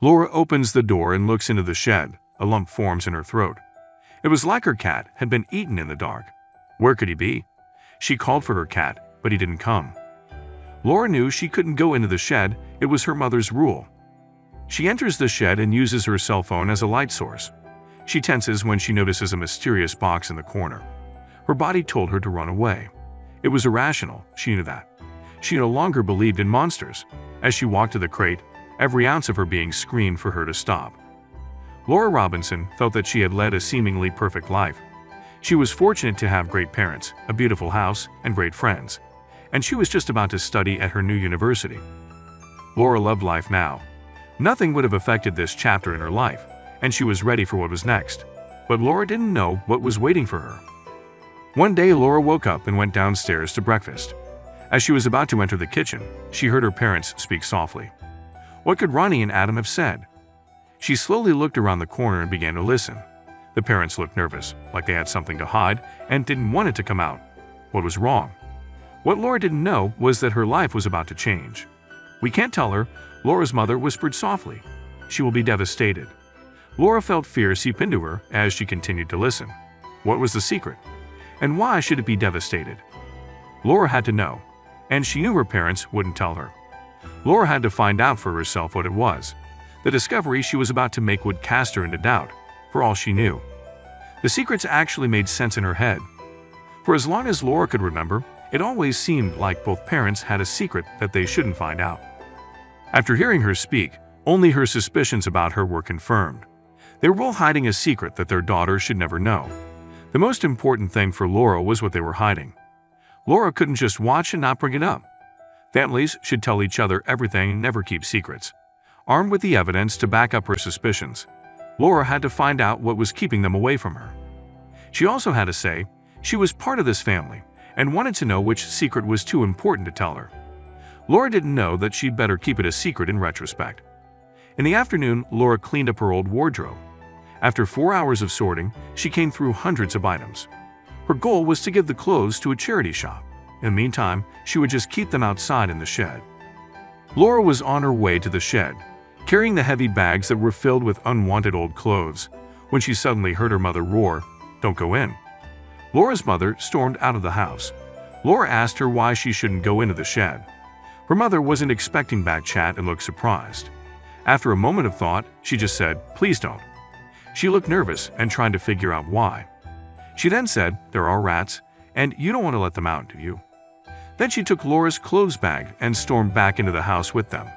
Laura opens the door and looks into the shed. A lump forms in her throat. It was like her cat had been eaten in the dark. Where could he be? She called for her cat, but he didn't come. Laura knew she couldn't go into the shed. It was her mother's rule. She enters the shed and uses her cell phone as a light source. She tenses when she notices a mysterious box in the corner. Her body told her to run away. It was irrational, she knew that. She no longer believed in monsters. As she walked to the crate, every ounce of her being screamed for her to stop. Laura Robinson felt that she had led a seemingly perfect life. She was fortunate to have great parents, a beautiful house, and great friends. And she was just about to study at her new university. Laura loved life now. Nothing would have affected this chapter in her life, and she was ready for what was next. But Laura didn't know what was waiting for her. One day, Laura woke up and went downstairs to breakfast. As she was about to enter the kitchen, she heard her parents speak softly. What could Ronnie and Adam have said? She slowly looked around the corner and began to listen. The parents looked nervous, like they had something to hide and didn't want it to come out. What was wrong? What Laura didn't know was that her life was about to change. We can't tell her, Laura's mother whispered softly. She will be devastated. Laura felt fear seep into her as she continued to listen. What was the secret? And why should it be devastated? Laura had to know, and she knew her parents wouldn't tell her. Laura had to find out for herself what it was. The discovery she was about to make would cast her into doubt, for all she knew. The secrets actually made sense in her head. For as long as Laura could remember, it always seemed like both parents had a secret that they shouldn't find out. After hearing her speak, only her suspicions about her were confirmed. They were both hiding a secret that their daughter should never know. The most important thing for Laura was what they were hiding. Laura couldn't just watch and not bring it up. Families should tell each other everything and never keep secrets. Armed with the evidence to back up her suspicions, Laura had to find out what was keeping them away from her. She also had to say she was part of this family and wanted to know which secret was too important to tell her. Laura didn't know that she'd better keep it a secret in retrospect. In the afternoon, Laura cleaned up her old wardrobe. After 4 hours of sorting, she came through hundreds of items. Her goal was to give the clothes to a charity shop. In the meantime, she would just keep them outside in the shed. Laura was on her way to the shed, carrying the heavy bags that were filled with unwanted old clothes, when she suddenly heard her mother roar, "Don't go in." Laura's mother stormed out of the house. Laura asked her why she shouldn't go into the shed. Her mother wasn't expecting back chat and looked surprised. After a moment of thought, she just said, "Please don't." She looked nervous and trying to figure out why. She then said, "There are rats, and you don't want to let them out, do you?" Then she took Laura's clothes bag and stormed back into the house with them.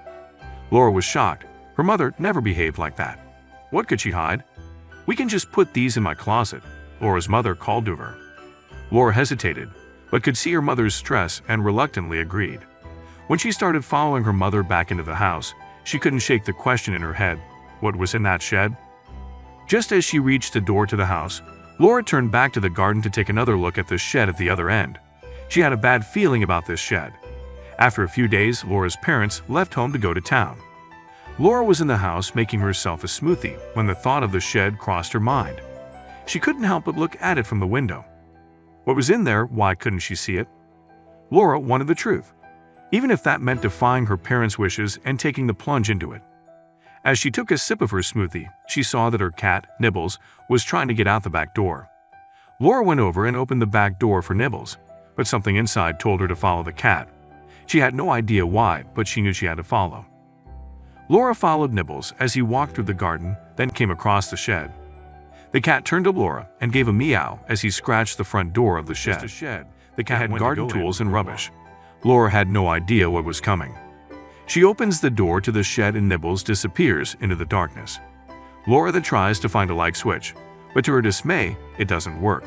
Laura was shocked. Her mother never behaved like that. What could she hide? "We can just put these in my closet," Laura's mother called to her. Laura hesitated, but could see her mother's stress and reluctantly agreed. When she started following her mother back into the house, she couldn't shake the question in her head, what was in that shed? Just as she reached the door to the house, Laura turned back to the garden to take another look at the shed at the other end. She had a bad feeling about this shed. After a few days, Laura's parents left home to go to town. Laura was in the house making herself a smoothie when the thought of the shed crossed her mind. She couldn't help but look at it from the window. What was in there? Why couldn't she see it? Laura wanted the truth, even if that meant defying her parents' wishes and taking the plunge into it. As she took a sip of her smoothie, she saw that her cat, Nibbles, was trying to get out the back door. Laura went over and opened the back door for Nibbles, but something inside told her to follow the cat. She had no idea why, but she knew she had to follow. Laura followed Nibbles as he walked through the garden, then came across the shed. The cat turned to Laura and gave a meow as he scratched the front door of the shed. The cat had garden tools and rubbish. Laura had no idea what was coming. She opens the door to the shed and Nibbles disappears into the darkness. Laura then tries to find a light switch, but to her dismay, it doesn't work.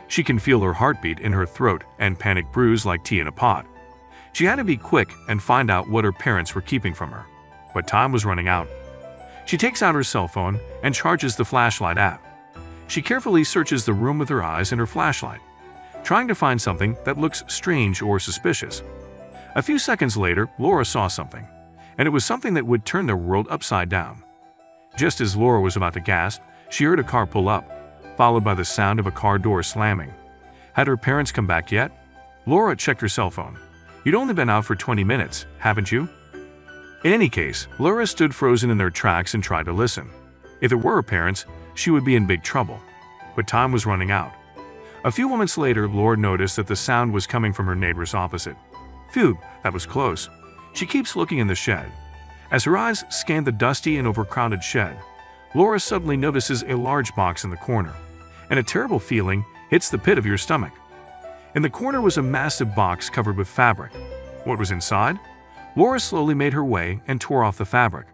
She can feel her heartbeat in her throat and panic brews like tea in a pot. She had to be quick and find out what her parents were keeping from her. But time was running out. She takes out her cell phone and charges the flashlight app. She carefully searches the room with her eyes and her flashlight, trying to find something that looks strange or suspicious. A few seconds later, Laura saw something, and it was something that would turn their world upside down. Just as Laura was about to gasp, she heard a car pull up, followed by the sound of a car door slamming. Had her parents come back yet? Laura checked her cell phone. "You'd only been out for 20 minutes, haven't you?" In any case, Laura stood frozen in their tracks and tried to listen. If it were her parents, she would be in big trouble. But time was running out. A few moments later, Laura noticed that the sound was coming from her neighbors opposite. Phew, that was close. She keeps looking in the shed. As her eyes scanned the dusty and overcrowded shed, Laura suddenly notices a large box in the corner, and a terrible feeling hits the pit of your stomach. In the corner was a massive box covered with fabric. What was inside? Laura slowly made her way and tore off the fabric.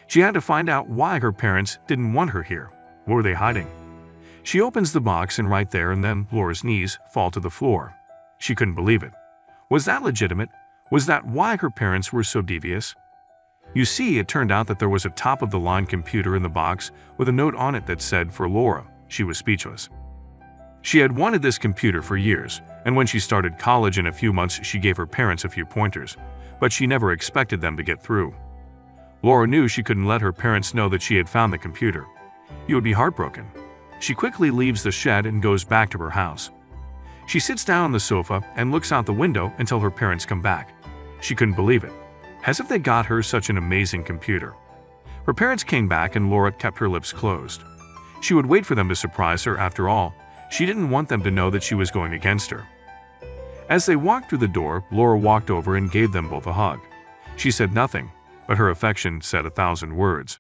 She had to find out why her parents didn't want her here. What were they hiding? She opens the box, and right there and then Laura's knees fall to the floor. She couldn't believe it. Was that legitimate? Was that why her parents were so devious? You see, it turned out that there was a top-of-the-line computer in the box with a note on it that said, "For Laura." She was speechless. She had wanted this computer for years, and when she started college in a few months, she gave her parents a few pointers, but she never expected them to get through. Laura knew she couldn't let her parents know that she had found the computer. You would be heartbroken. She quickly leaves the shed and goes back to her house. She sits down on the sofa and looks out the window until her parents come back. She couldn't believe it. As if they got her such an amazing computer. Her parents came back and Laura kept her lips closed. She would wait for them to surprise her. After all, she didn't want them to know that she was going against her. As they walked through the door, Laura walked over and gave them both a hug. She said nothing, but her affection said 1,000 words.